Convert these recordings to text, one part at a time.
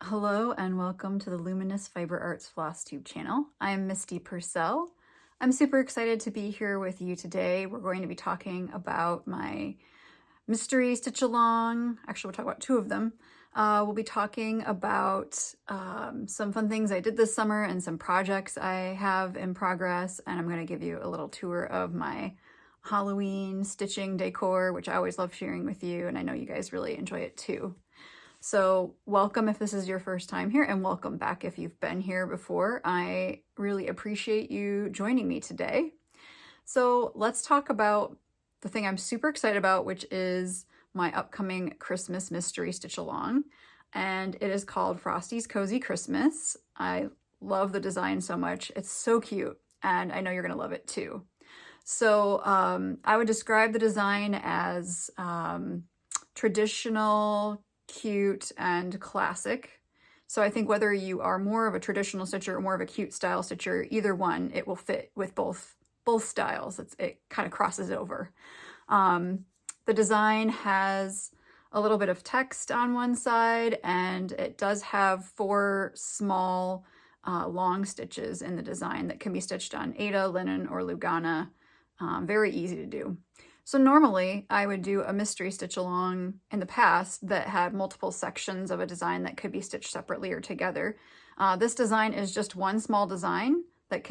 Hello and welcome to the Luminous Fiber Arts Flosstube channel. I'm Misty Purcell. I'm super excited to be here with you today. We're going to be talking about my mystery stitch along. Actually, we'll talk about two of them. We'll be talking about some fun things I did this summer and some projects I have in progress. And I'm going to give you a little tour of my Halloween stitching decor, which I always love sharing with you. And I know you guys really enjoy it too. So welcome if this is your first time here, and welcome back if you've been here before. I really appreciate you joining me today. So let's talk about the thing I'm super excited about, which is my upcoming Christmas mystery stitch along. And it is called Frosty's Cozy Christmas. I love the design so much. It's so cute, and I know you're gonna love it too. So I would describe the design as traditional, cute, and classic. So I think whether you are more of a traditional stitcher or more of a cute style stitcher, either one, it will fit with both styles. It kind of crosses over. The design has a little bit of text on one side, and it does have 4 small long stitches in the design that can be stitched on Aida, linen, or Lugana. Very easy to do. So normally I would do a mystery stitch along in the past that had multiple sections of a design that could be stitched separately or together. This design is just one small design that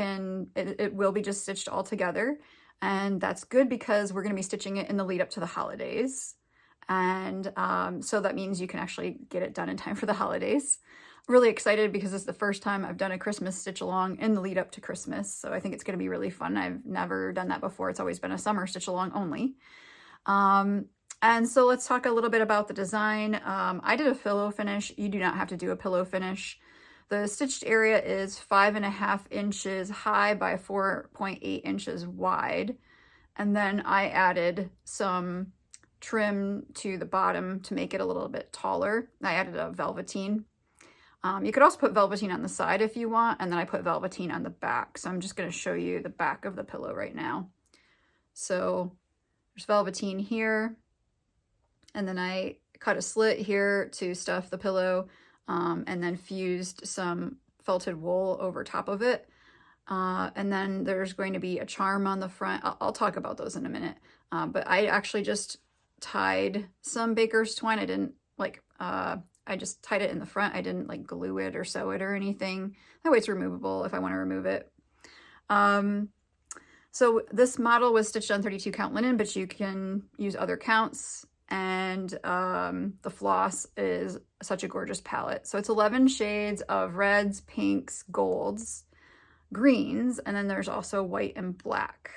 it will be just stitched all together. And that's good because we're going to be stitching it in the lead up to the holidays. And so that means you can actually get it done in time for the holidays. Really excited because it's the first time I've done a Christmas stitch along in the lead up to Christmas. So I think it's going to be really fun. I've never done that before. It's always been a summer stitch along only. And so let's talk a little bit about the design. I did a pillow finish. You do not have to do a pillow finish. The stitched area is 5.5 inches high by 4.8 inches wide. And then I added some trim to the bottom to make it a little bit taller. I added a velveteen. You could also put velveteen on the side if you want, and then I put velveteen on the back. So I'm just going to show you the back of the pillow right now. So there's velveteen here, and then I cut a slit here to stuff the pillow, and then fused some felted wool over top of it. And then there's going to be a charm on the front. I'll talk about those in a minute. But I actually just tied some baker's twine. I didn't I just tied it in the front. I didn't like glue it or sew it or anything. That way it's removable if I want to remove it. So this model was stitched on 32 count linen, but you can use other counts. And the floss is such a gorgeous palette. So it's 11 shades of reds, pinks, golds, greens, and then there's also white and black.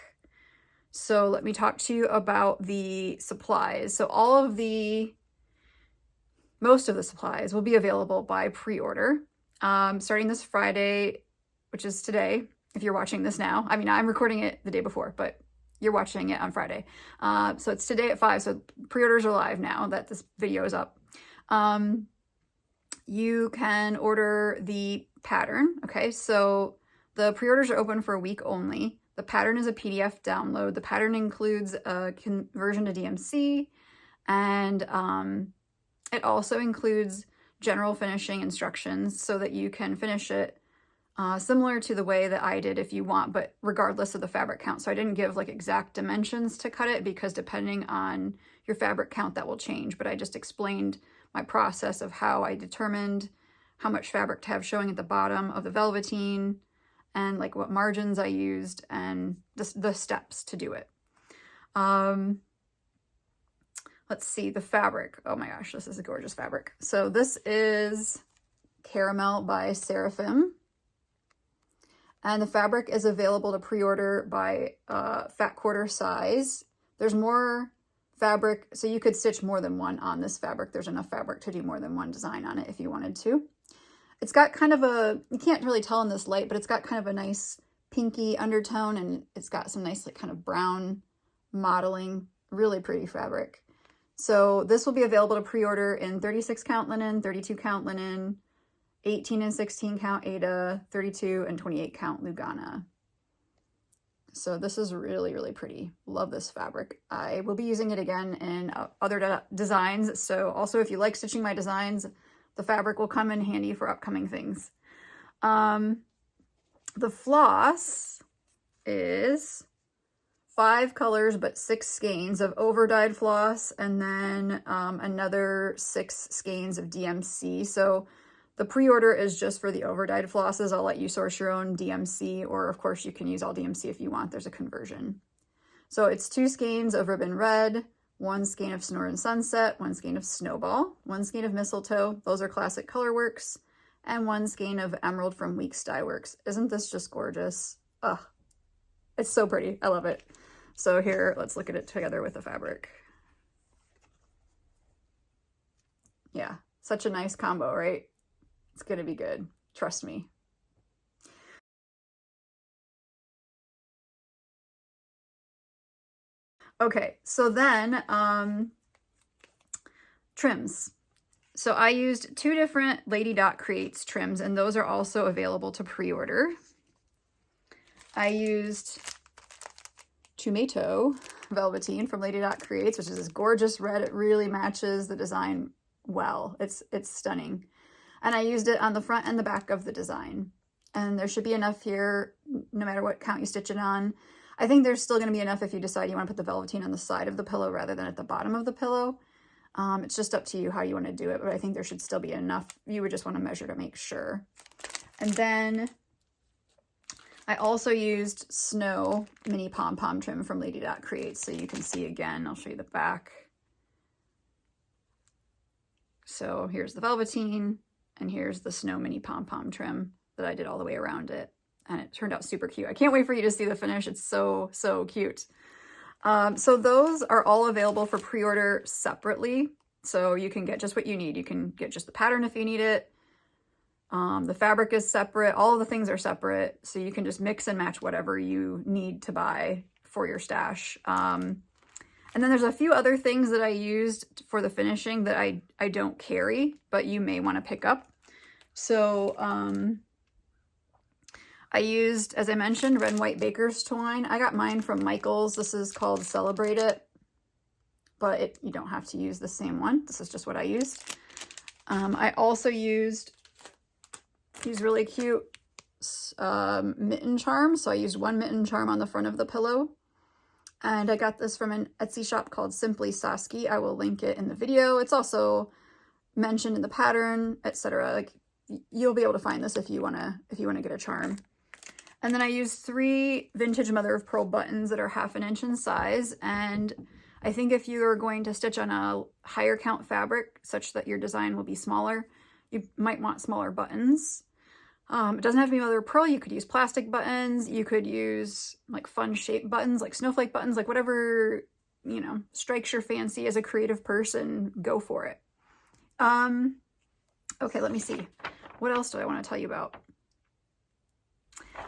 So let me talk to you about the supplies. So most of the supplies will be available by pre-order starting this Friday, which is today, if you're watching this now. I mean, I'm recording it the day before, but you're watching it on Friday. So it's today at 5, so pre-orders are live now that this video is up. You can order the pattern, okay? So the pre-orders are open for a week only. The pattern is a PDF download. The pattern includes a conversion to DMC, and it also includes general finishing instructions so that you can finish it similar to the way that I did if you want, but regardless of the fabric count. So I didn't give like exact dimensions to cut it because depending on your fabric count, that will change. But I just explained my process of how I determined how much fabric to have showing at the bottom of the velveteen and like what margins I used and the steps to do it. Let's see, the fabric. Oh my gosh, this is a gorgeous fabric. So this is Caramel by Seraphim. And the fabric is available to pre-order by fat quarter size. There's more fabric, so you could stitch more than one on this fabric. There's enough fabric to do more than one design on it if you wanted to. It's got kind of you can't really tell in this light, but it's got kind of a nice pinky undertone, and it's got some nice like kind of brown modeling, really pretty fabric. So this will be available to pre-order in 36 count linen, 32 count linen, 18 and 16 count Aida, 32 and 28 count Lugana. So this is really, really pretty. Love this fabric. I will be using it again in other designs. So also if you like stitching my designs, the fabric will come in handy for upcoming things. The floss is 5 colors but 6 skeins of over-dyed floss, and then another 6 skeins of DMC. So the pre-order is just for the over-dyed flosses. I'll let you source your own DMC, or of course you can use all DMC if you want. There's a conversion. So it's 2 skeins of ribbon red, 1 skein of Sonoran Sunset, 1 skein of Snowball, 1 skein of Mistletoe, those are classic colorworks, and 1 skein of Emerald from Weeks Dye Works. Isn't this just gorgeous? Ugh, it's so pretty. I love it. So here, let's look at it together with the fabric. Yeah, such a nice combo, right? It's gonna be good. Trust me. Okay, so then trims. So I used 2 different Lady Dot Creates trims, and those are also available to pre-order. I used Tomato Velveteen from Lady Dot Creates, which is this gorgeous red. It really matches the design well. It's stunning. And I used it on the front and the back of the design. And there should be enough here, no matter what count you stitch it on. I think there's still going to be enough if you decide you want to put the velveteen on the side of the pillow rather than at the bottom of the pillow. It's just up to you how you want to do it, but I think there should still be enough. You would just want to measure to make sure. And then I also used Snow Mini Pom-Pom Trim from Lady Dot Creates, so you can see again. I'll show you the back. So here's the velveteen, and here's the Snow Mini Pom-Pom Trim that I did all the way around it. And it turned out super cute. I can't wait for you to see the finish. It's so, so cute. So those are all available for pre-order separately. So you can get just what you need. You can get just the pattern if you need it. The fabric is separate. All of the things are separate. So you can just mix and match whatever you need to buy for your stash. And then there's a few other things that I used for the finishing that I don't carry, but you may want to pick up. So I used, as I mentioned, red and white baker's twine. I got mine from Michael's. This is called Celebrate It, but you don't have to use the same one. This is just what I used. I also used these really cute mitten charms. So I used 1 mitten charm on the front of the pillow. And I got this from an Etsy shop called Simply Sasky. I will link it in the video. It's also mentioned in the pattern, etc. Like, you'll be able to find this if you wanna get a charm. And then I used 3 vintage mother of pearl buttons that are 1/2 inch in size. And I think if you are going to stitch on a higher count fabric such that your design will be smaller, you might want smaller buttons. It doesn't have to be mother of pearl. You could use plastic buttons. You could use like fun shaped buttons, like snowflake buttons, like whatever, you know, strikes your fancy as a creative person, go for it. Okay, let me see. What else do I want to tell you about?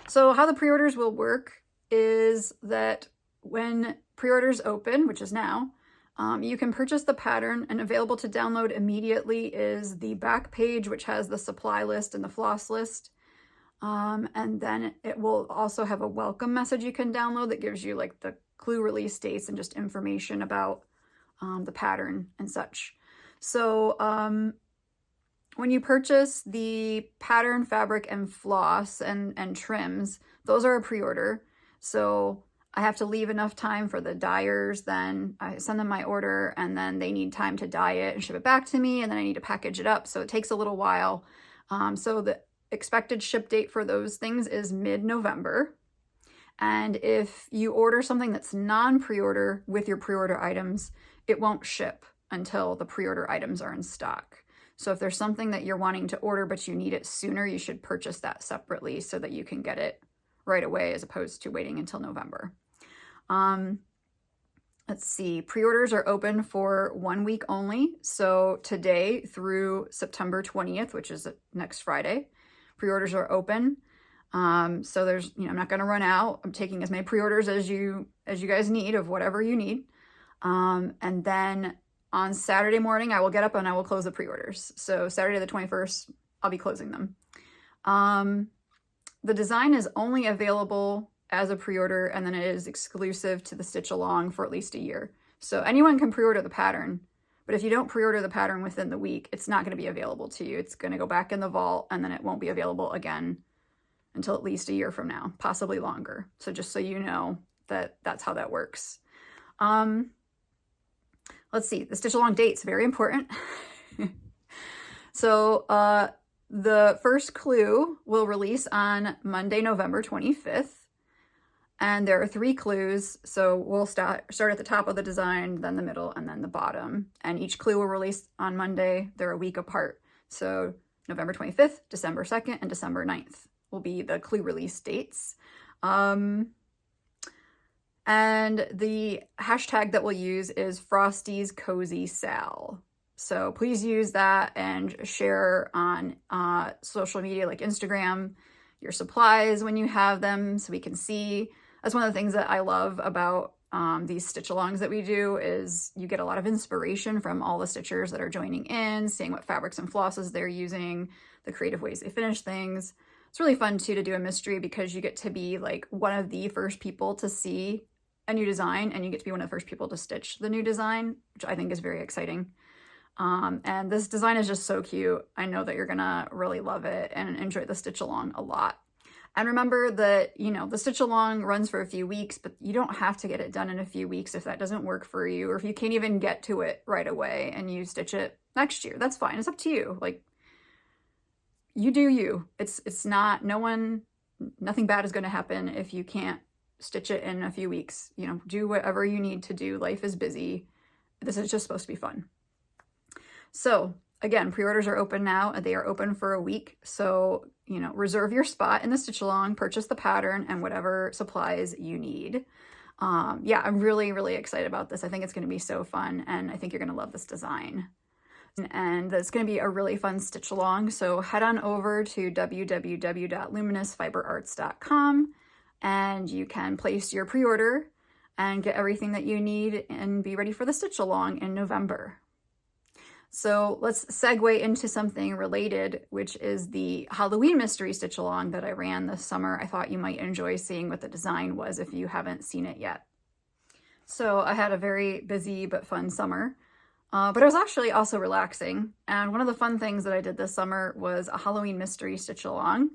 So how the pre-orders will work is that when pre-orders open, which is now, you can purchase the pattern, and available to download immediately is the back page, which has the supply list and the floss list. And then it will also have a welcome message you can download that gives you like the clue release dates and just information about the pattern and such. So when you purchase the pattern, fabric, and floss and trims, those are a pre-order. So I have to leave enough time for the dyers, then I send them my order, and then they need time to dye it and ship it back to me, and then I need to package it up. So it takes a little while. So the expected ship date for those things is mid-November. And if you order something that's non-pre-order with your pre-order items, it won't ship until the pre-order items are in stock. So if there's something that you're wanting to order but you need it sooner, you should purchase that separately so that you can get it right away as opposed to waiting until November. Let's see, pre-orders are open for 1 week only. So today through September 20th, which is next Friday, pre-orders are open. So there's, I'm not going to run out. I'm taking as many pre-orders as you guys need of whatever you need. And then on Saturday morning, I will get up and I will close the pre-orders. So Saturday the 21st, I'll be closing them. The design is only available as a pre-order, and then it is exclusive to the stitch along for at least a year. So anyone can pre-order the pattern, but But if you don't pre-order the pattern within the week, it's not going to be available to you. It's going to go back in the vault, and then it won't be available again until at least a year from now, possibly longer. So just so you know that that's how that works. Let's see, the stitch along date's very important. So the first clue will release on Monday, November 25th. And there are 3 clues, so we'll start at the top of the design, then the middle, and then the bottom. And each clue will release on Monday. They're a week apart. So November 25th, December 2nd, and December 9th will be the clue release dates. And the hashtag that we'll use is Frosty's Cozy Sal. So please use that and share on social media like Instagram your supplies when you have them so we can see. That's one of the things that I love about these stitch-alongs that we do is you get a lot of inspiration from all the stitchers that are joining in, seeing what fabrics and flosses they're using, the creative ways they finish things. It's really fun too to do a mystery because you get to be like one of the first people to see a new design, and you get to be one of the first people to stitch the new design, which I think is very exciting. And this design is just so cute. I know that you're gonna really love it and enjoy the stitch along a lot. And remember that, you know, the stitch along runs for a few weeks, but you don't have to get it done in a few weeks if that doesn't work for you, or if you can't even get to it right away and you stitch it next year. That's fine. It's up to you. Like, you do you. It's not, nothing bad is going to happen if you can't stitch it in a few weeks. You know, do whatever you need to do. Life is busy. This is just supposed to be fun. So again, pre-orders are open now. They are open for a week. So, you know, reserve your spot in the stitch along, purchase the pattern and whatever supplies you need. Yeah, I'm really, really excited about this. I think it's going to be so fun, and I think you're going to love this design. And it's going to be a really fun stitch along. So head on over to www.luminousfiberarts.com and you can place your pre-order and get everything that you need and be ready for the stitch along in November. So let's segue into something related, which is the Halloween mystery stitch along that I ran this summer. I thought you might enjoy seeing what the design was if you haven't seen it yet. So I had a very busy but fun summer, but it was actually also relaxing. And one of the fun things that I did this summer was a Halloween mystery stitch along,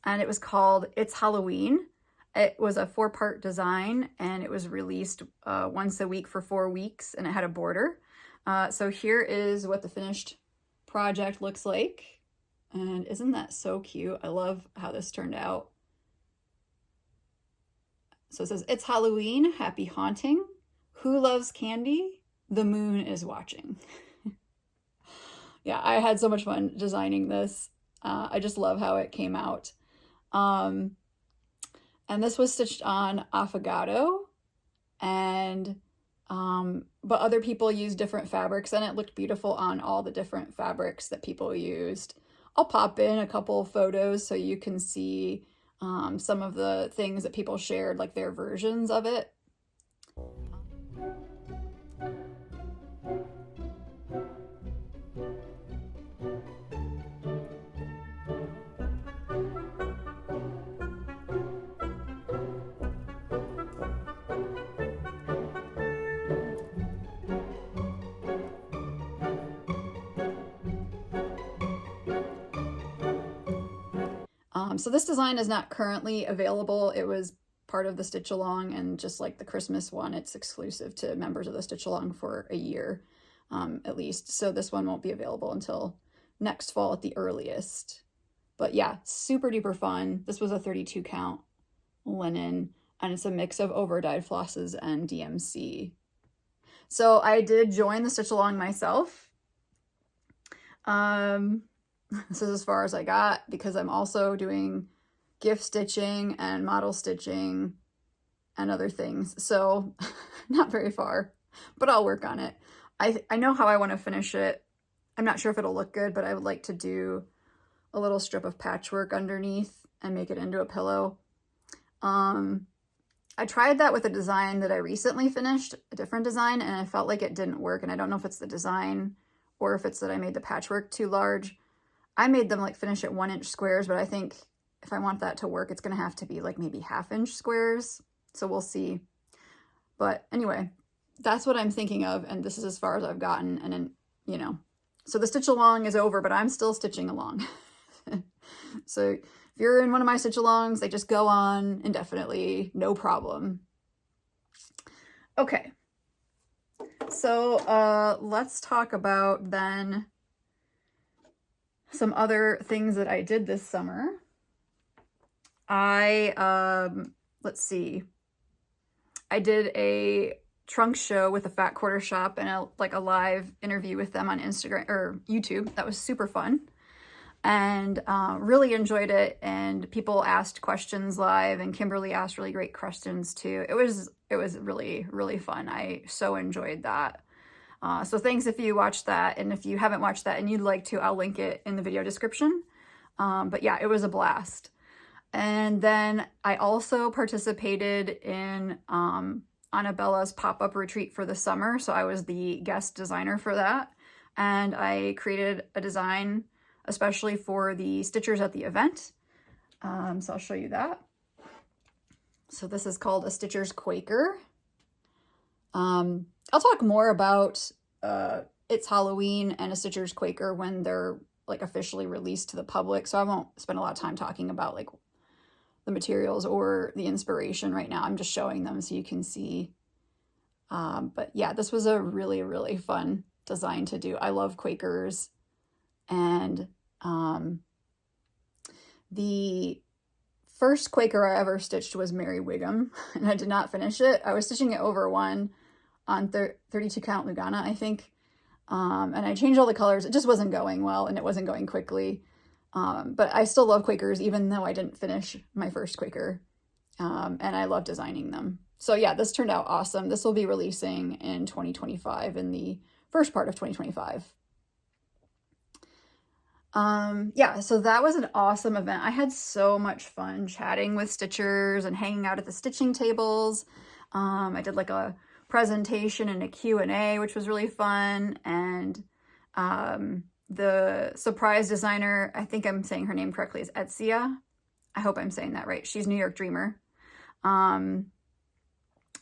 and it was called It's Halloween. It was a 4-part design, and it was released once a week for 4 weeks, and it had a border. So here is what the finished project looks like. And isn't that so cute? I love how this turned out. So it says, it's Halloween, happy haunting. Who loves candy? The moon is watching. Yeah, I had so much fun designing this. I just love how it came out. And this was stitched on affogato, and but other people used different fabrics, and it looked beautiful on all the different fabrics that people used. I'll pop in a couple photos so you can see some of the things that people shared, like their versions of it. So this design is not currently available. It was part of the stitch along, and just like the Christmas one, it's exclusive to members of the stitch along for a year at least. So this one won't be available until next fall at the earliest. But yeah, super duper fun. This was a 32 count linen, and it's a mix of over dyed flosses and DMC. So I did join the stitch along myself. This is as far as I got because I'm also doing gift stitching and model stitching and other things. So not very far, but I'll work on it. I know how I want to finish it. I'm not sure if it'll look good, but I would like to do a little strip of patchwork underneath and make it into a pillow. I tried that with a design that I recently finished, a different design, and I felt like it didn't work. And I don't know if it's the design or if it's that I made the patchwork too large. I made them like finish at 1-inch squares, but I think if I want that to work, it's going to have to be like maybe 1/2-inch squares. So we'll see. But anyway, that's what I'm thinking of, and this is as far as I've gotten. And then, you know, so the stitch along is over, but I'm still stitching along. So if you're in one of my stitch alongs, they just go on indefinitely, no problem. Okay, so let's talk about then some other things that I did this summer. Let's see, I did a trunk show with the Fat Quarter Shop and a live interview with them on Instagram or YouTube. That was super fun, and really enjoyed it. And people asked questions live, and Kimberly asked really great questions too. It was really, really fun. I so enjoyed that. So thanks if you watched that, and if you haven't watched that and you'd like to, I'll link it in the video description. But yeah, it was a blast. And then I also participated in Annabella's pop-up retreat for the summer. So I was the guest designer for that. And I created a design especially for the stitchers at the event. So I'll show you that. So this is called a Stitcher's Quaker. I'll talk more about It's Halloween and a Stitcher's Quaker when they're like officially released to the public. So I won't spend a lot of time talking about like the materials or the inspiration right now. I'm just showing them so you can see. But yeah, this was a really, really fun design to do. I love Quakers. And the first Quaker I ever stitched was Mary Wiggum, and I did not finish it. I was stitching it over one on 32 count Lugana, I think. And I changed all the colors. It just wasn't going well, and it wasn't going quickly. But I still love Quakers, even though I didn't finish my first Quaker. And I love designing them. So yeah, this turned out awesome. This will be releasing in 2025, in the first part of 2025. Yeah, so that was an awesome event. I had so much fun chatting with stitchers and hanging out at the stitching tables. I did like a presentation and a Q&A, which was really fun. And the surprise designer, I think I'm saying her name correctly, is Etsia. I hope I'm saying that right. She's New York Dreamer.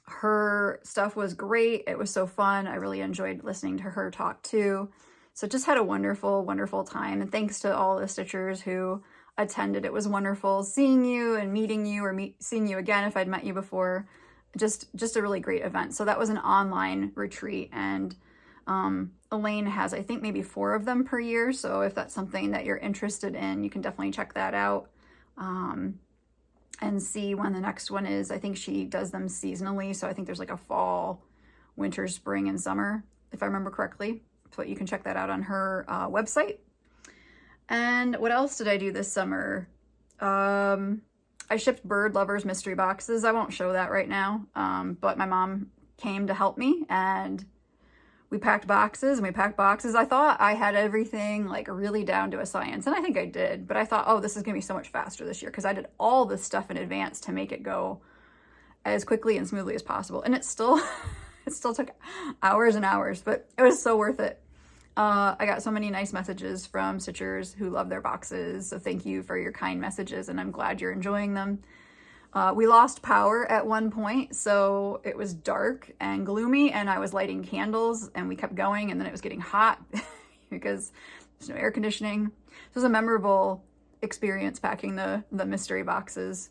Her stuff was great. It was so fun. I really enjoyed listening to her talk too. So just had a wonderful, wonderful time. And thanks to all the stitchers who attended. It was wonderful seeing you and meeting you, or seeing you again if I'd met you before. Just a really great event. So that was an online retreat, and Elaine has, I think, maybe 4 of them per year. So if that's something that you're interested in, you can definitely check that out and see when the next one is. I think she does them seasonally. So I think there's like a fall, winter, spring, and summer, if I remember correctly. So you can check that out on her website. And what else did I do this summer? I shipped Bird Lovers mystery boxes. I won't show that right now, but my mom came to help me, and we packed boxes and we packed boxes. I thought I had everything like really down to a science, and I think I did, but I thought, oh, this is gonna be so much faster this year because I did all this stuff in advance to make it go as quickly and smoothly as possible. And it still took hours and hours, but it was so worth it. I got so many nice messages from stitchers who love their boxes. So thank you for your kind messages, and I'm glad you're enjoying them. We lost power at one point, so it was dark and gloomy, and I was lighting candles, and we kept going, and then it was getting hot because there's no air conditioning. It was a memorable experience packing the mystery boxes.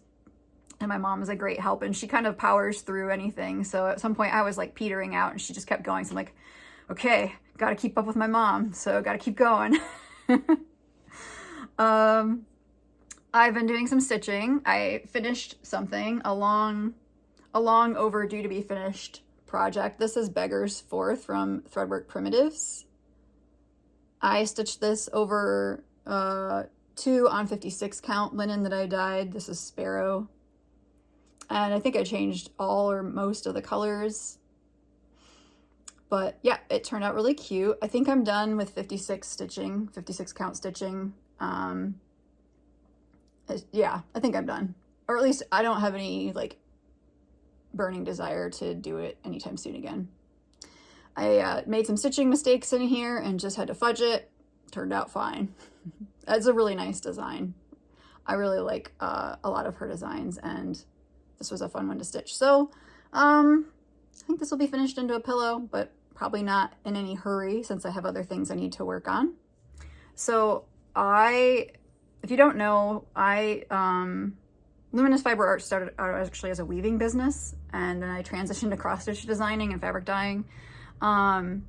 And my mom was a great help, and she kind of powers through anything. So at some point I was like petering out, and she just kept going. So I'm like, okay, got to keep up with my mom. So got to keep going. I've been doing some stitching. I finished something, a long overdue to be finished project. This is Beggar's Fourth from Threadwork Primitives. I stitched this over 2 on 56 count linen that I dyed. This is Sparrow. And I think I changed all or most of the colors. But yeah, it turned out really cute. I think I'm done with 56 count stitching. Yeah, I think I'm done. Or at least I don't have any like burning desire to do it anytime soon again. I made some stitching mistakes in here and just had to fudge it. Turned out fine. It's a really nice design. I really like a lot of her designs, and this was a fun one to stitch. So, I think this will be finished into a pillow, but probably not in any hurry since I have other things I need to work on. So if you don't know, Luminous Fiber Art started out actually as a weaving business, and then I transitioned to cross-stitch designing and fabric dyeing. And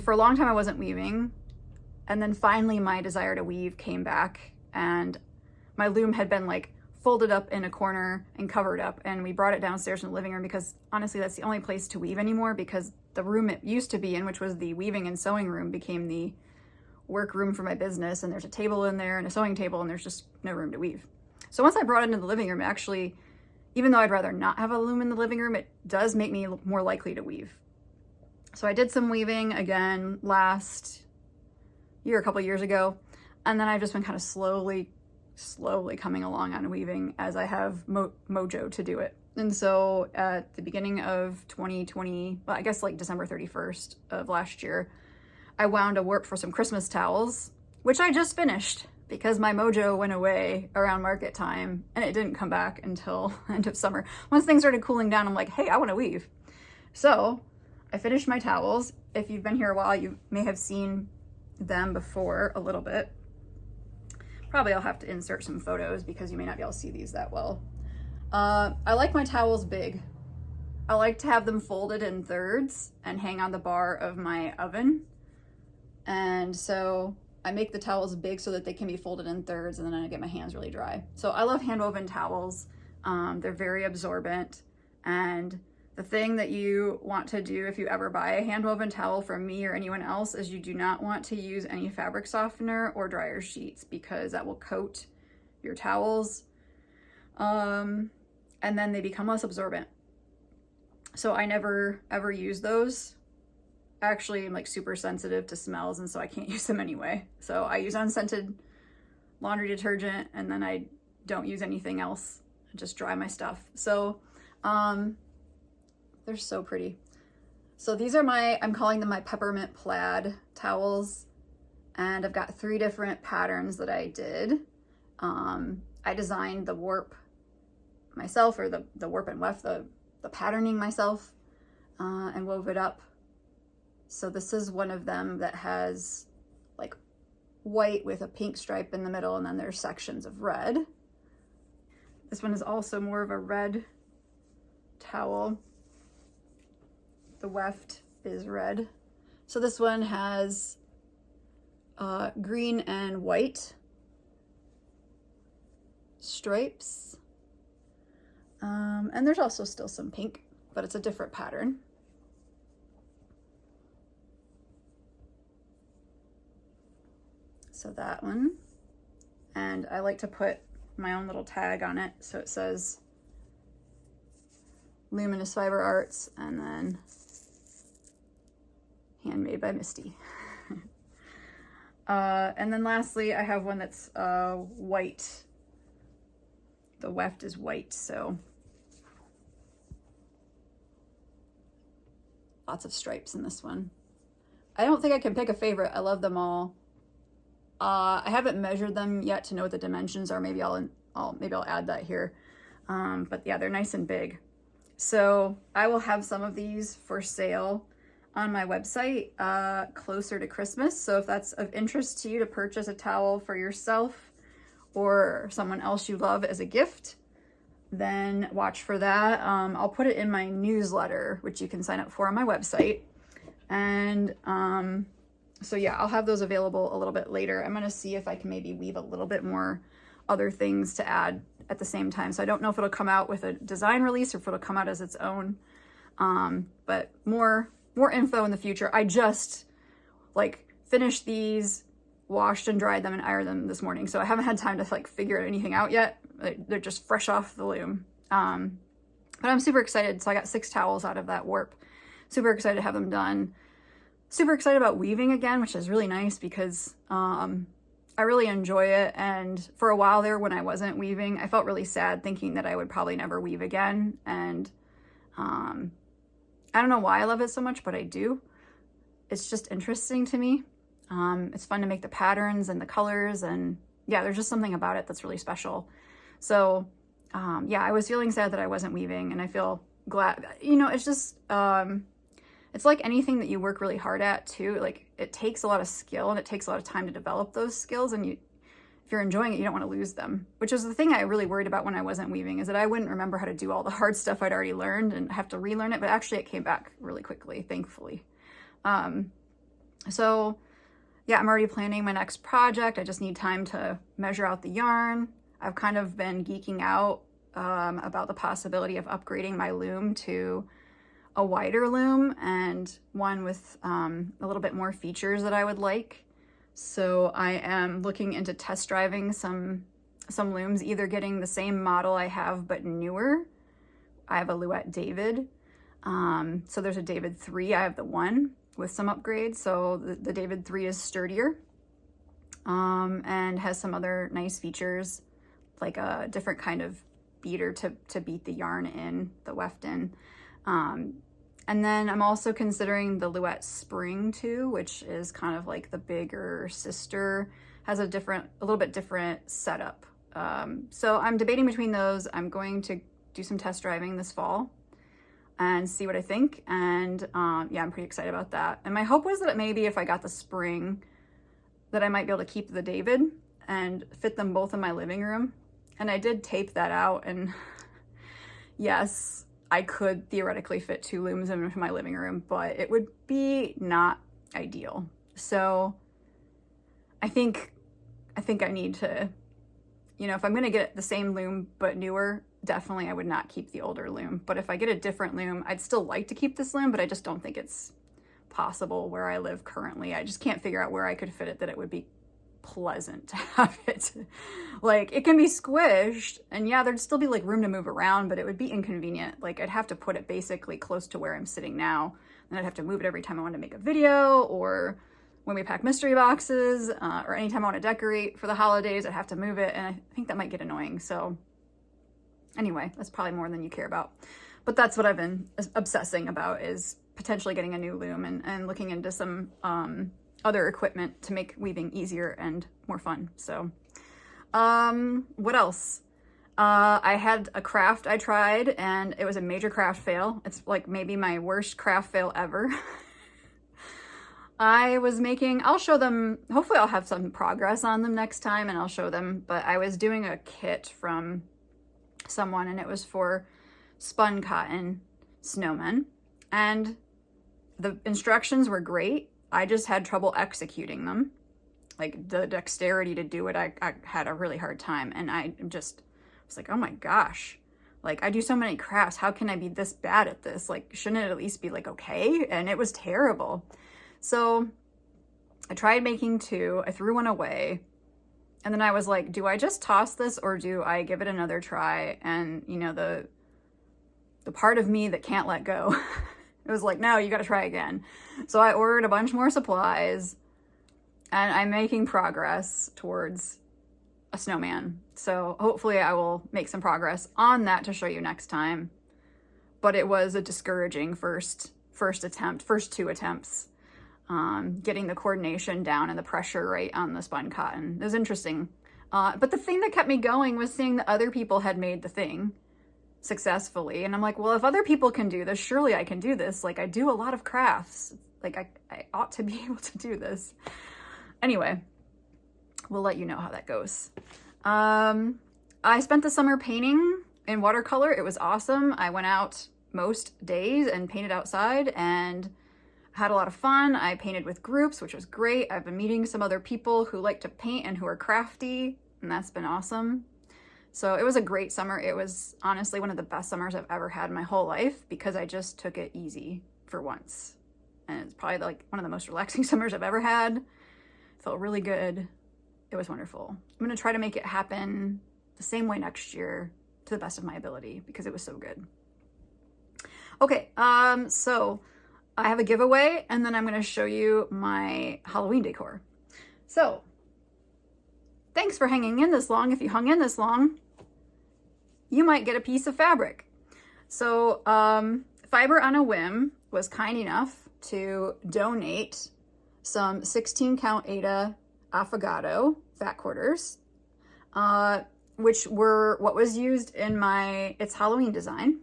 for a long time I wasn't weaving, and then finally my desire to weave came back, and my loom had been like folded up in a corner and covered up, and we brought it downstairs in the living room because honestly that's the only place to weave anymore, because the room it used to be in, which was the weaving and sewing room, became the work room for my business, and there's a table in there and a sewing table, and there's just no room to weave. So once I brought it into the living room, actually, even though I'd rather not have a loom in the living room, it does make me more likely to weave. So I did some weaving again last year, a couple years ago, and then I've just been kind of slowly coming along on weaving as I have mojo to do it. And so at the beginning of 2020, well, I guess like December 31st of last year, I wound a warp for some Christmas towels, which I just finished because my mojo went away around market time and it didn't come back until end of summer. Once things started cooling down, I'm like, hey, I want to weave. So I finished my towels. If you've been here a while, you may have seen them before a little bit. Probably I'll have to insert some photos because you may not be able to see these that well. I like my towels big. I like to have them folded in thirds and hang on the bar of my oven. And so I make the towels big so that they can be folded in thirds, and then I get my hands really dry. So I love hand woven towels. They're very absorbent, and the thing that you want to do if you ever buy a hand woven towel from me or anyone else is you do not want to use any fabric softener or dryer sheets, because that will coat your towels, and then they become less absorbent. So I never ever use those. Actually, I'm like super sensitive to smells, and so I can't use them anyway. So I use unscented laundry detergent, and then I don't use anything else. I just dry my stuff. So they're so pretty. So these are I'm calling them my peppermint plaid towels, and I've got 3 different patterns that I did. I designed the warp myself, or the warp and weft, the patterning myself, and wove it up. So this is one of them that has like white with a pink stripe in the middle, and then there's sections of red. This one is also more of a red towel. The weft is red. So this one has green and white stripes. And there's also still some pink, but it's a different pattern. So that one. And I like to put my own little tag on it, so it says Luminous Fiber Arts, and then handmade by Misty. And then lastly, I have one that's white. The weft is white, so lots of stripes in this one. I don't think I can pick a favorite. I love them all. I haven't measured them yet to know what the dimensions are. Maybe I'll add that here. But yeah, they're nice and big. So I will have some of these for sale on my website closer to Christmas. So if that's of interest to you to purchase a towel for yourself or someone else you love as a gift, then watch for that. I'll put it in my newsletter, which you can sign up for on my website. And so yeah, I'll have those available a little bit later. I'm gonna see if I can maybe weave a little bit more other things to add at the same time. So I don't know if it'll come out with a design release or if it'll come out as its own, but more info in the future. I just like finished these, washed and dried them and ironed them this morning. So I haven't had time to like figure anything out yet. They're just fresh off the loom. But I'm super excited. So I got 6 towels out of that warp. Super excited to have them done. Super excited about weaving again, which is really nice because I really enjoy it. And for a while there when I wasn't weaving, I felt really sad thinking that I would probably never weave again. And I don't know why I love it so much, but I do. It's just interesting to me. It's fun to make the patterns and the colors, and yeah, there's just something about it that's really special. So yeah, I was feeling sad that I wasn't weaving, and I feel glad, you know, it's just, it's like anything that you work really hard at too. Like it takes a lot of skill and it takes a lot of time to develop those skills. And if you're enjoying it, you don't want to lose them, which is the thing I really worried about when I wasn't weaving, is that I wouldn't remember how to do all the hard stuff I'd already learned and have to relearn it. But actually it came back really quickly, thankfully. So yeah, I'm already planning my next project. I just need time to measure out the yarn. I've kind of been geeking out about the possibility of upgrading my loom to a wider loom and one with a little bit more features that I would like. So I am looking into test driving some looms, either getting the same model I have but newer. I have a Louette David. So there's a David 3. I have the 1 with some upgrades. So the David 3 is sturdier and has some other nice features, like a different kind of beater to beat the yarn in, the weft in. And then I'm also considering the Louette Spring too, which is kind of like the bigger sister, has a little bit different setup. So I'm debating between those. I'm going to do some test driving this fall and see what I think. And yeah, I'm pretty excited about that. And my hope was that maybe if I got the Spring, that I might be able to keep the David and fit them both in my living room. And I did tape that out, and yes, I could theoretically fit 2 looms into my living room, but it would be not ideal. So I think I need to, you know, if I'm going to get the same loom but newer, definitely I would not keep the older loom. But if I get a different loom, I'd still like to keep this loom, but I just don't think it's possible where I live currently. I just can't figure out where I could fit it that it would be pleasant to have it. Like, it can be squished, and yeah, there'd still be like room to move around, but it would be inconvenient. Like, I'd have to put it basically close to where I'm sitting now, and I'd have to move it every time I want to make a video, or when we pack mystery boxes, or anytime I want to decorate for the holidays, I'd have to move it, and I think that might get annoying. So anyway, that's probably more than you care about, but that's what I've been obsessing about, is potentially getting a new loom and looking into some other equipment to make weaving easier and more fun. So what else? I had a craft I tried, and it was a major craft fail. It's like maybe my worst craft fail ever. I was making, I'll show them, hopefully I'll have some progress on them next time and I'll show them, but I was doing a kit from someone, and it was for spun cotton snowmen, and the instructions were great. I just had trouble executing them. Like, the dexterity to do it, I had a really hard time, and I just was like, oh my gosh, like, I do so many crafts, how can I be this bad at this? Like, shouldn't it at least be like okay? And it was terrible. So I tried making 2, I threw one away, and then I was like, do I just toss this, or do I give it another try? And you know, the part of me that can't let go, it was like, no, you got to try again. So I ordered a bunch more supplies, and I'm making progress towards a snowman. So hopefully I will make some progress on that to show you next time. But it was a discouraging first 2 attempts. Getting the coordination down and the pressure right on the spun cotton. It was interesting. But the thing that kept me going was seeing that other people had made the thing successfully. And I'm like, well, if other people can do this, surely I can do this. Like, I do a lot of crafts. Like, I ought to be able to do this. Anyway, we'll let you know how that goes. I spent the summer painting in watercolor. It was awesome. I went out most days and painted outside and had a lot of fun. I painted with groups, which was great. I've been meeting some other people who like to paint and who are crafty, and that's been awesome. So it was a great summer. It was honestly one of the best summers I've ever had in my whole life, because I just took it easy for once. And it's probably like one of the most relaxing summers I've ever had. It felt really good. It was wonderful. I'm gonna try to make it happen the same way next year to the best of my ability, because it was so good. Okay, so I have a giveaway, and then I'm going to show you my Halloween decor. So, thanks for hanging in this long. If you hung in this long, you might get a piece of fabric. So, Fiber on a Whim was kind enough to donate some 16 count Aida Affogato fat quarters, which were what was used in its Halloween design.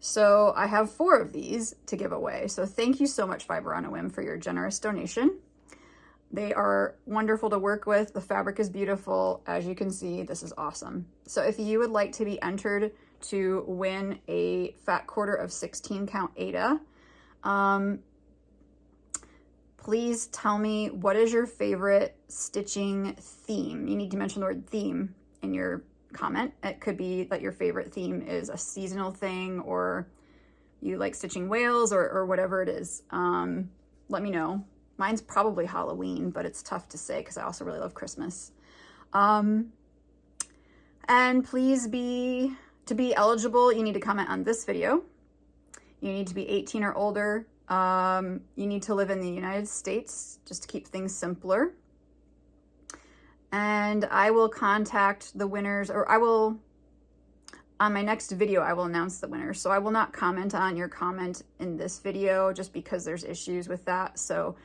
So I have 4 of these to give away. So thank you so much, Fiber on a Whim, for your generous donation. They are wonderfill to work with. The fabric is beautiful. As you can see, this is awesome. So if you would like to be entered to win a fat quarter of 16 count Aida, please tell me, what is your favorite stitching theme? You need to mention the word theme in your comment. It could be that your favorite theme is a seasonal thing, or you like stitching whales, or whatever it is. Let me know. Mine's probably Halloween, but it's tough to say because I also really love Christmas. And please to be eligible, you need to comment on this video. You need to be 18 or older. You need to live in the United States, just to keep things simpler. And I will contact the winners, or on my next video, I will announce the winners. So I will not comment on your comment in this video just because there's issues with that. So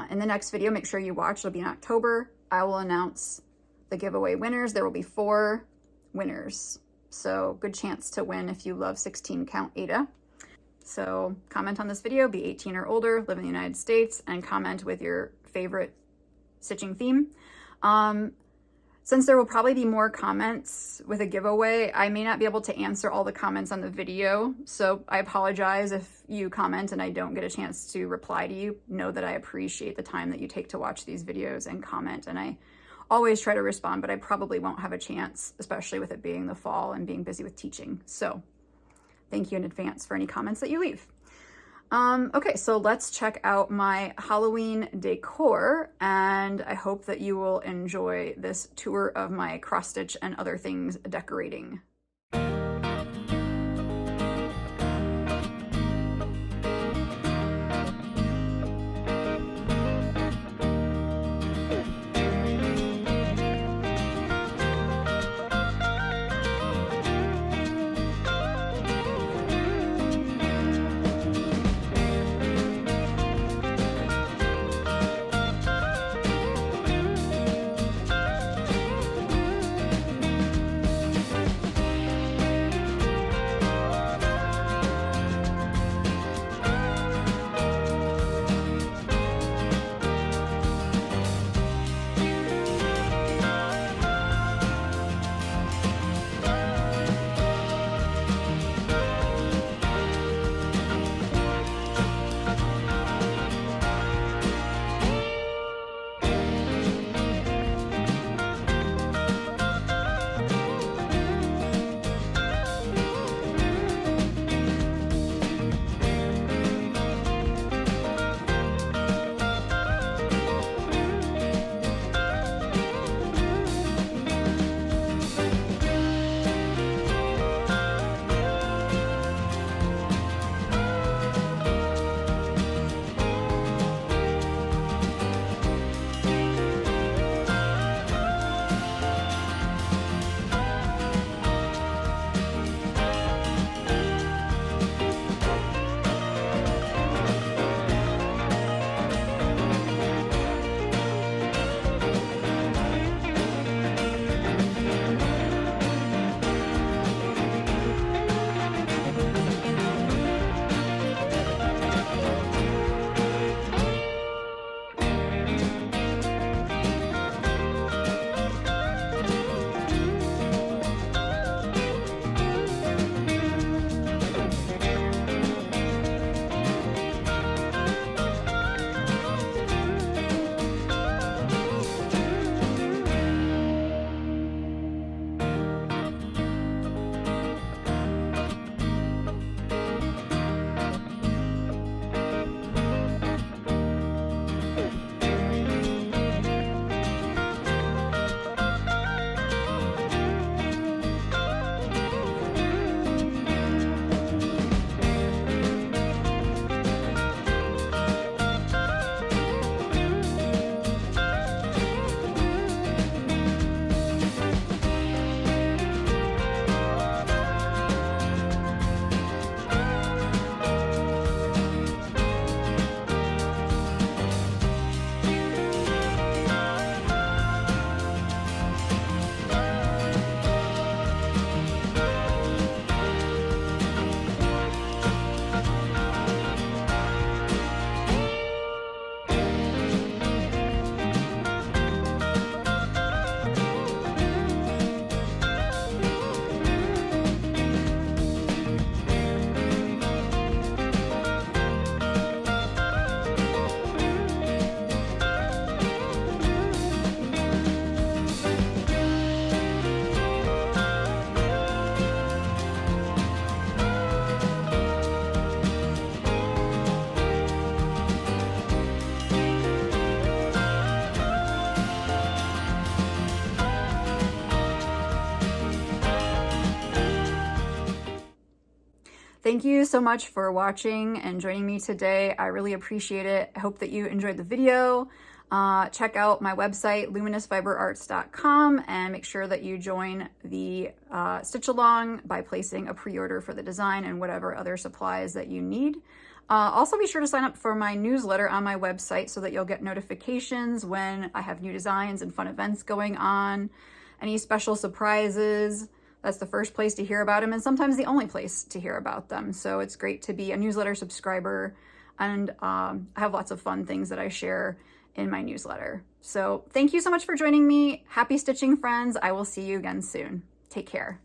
in the next video, make sure you watch. It'll be in October. I will announce the giveaway winners. There will be 4 winners. So good chance to win if you love 16 count Aida. So comment on this video, be 18 or older, live in the United States, and comment with your favorite stitching theme. Since there will probably be more comments with a giveaway, I may not be able to answer all the comments on the video. So I apologize if you comment and I don't get a chance to reply to you. Know that I appreciate the time that you take to watch these videos and comment, and I always try to respond, but I probably won't have a chance, especially with it being the fall and being busy with teaching. So thank you in advance for any comments that you leave. Okay, so let's check out my Halloween decor, and I hope that you will enjoy this tour of my cross stitch and other things decorating. Thank you so much for watching and joining me today. I really appreciate it. I hope that you enjoyed the video. Check out my website, luminousfiberarts.com, and make sure that you join the stitch along by placing a pre-order for the design and whatever other supplies that you need. Also be sure to sign up for my newsletter on my website so that you'll get notifications when I have new designs and fun events going on, any special surprises. That's the first place to hear about them, and sometimes the only place to hear about them. So it's great to be a newsletter subscriber, and I have lots of fun things that I share in my newsletter. So thank you so much for joining me. Happy stitching, friends. I will see you again soon. Take care.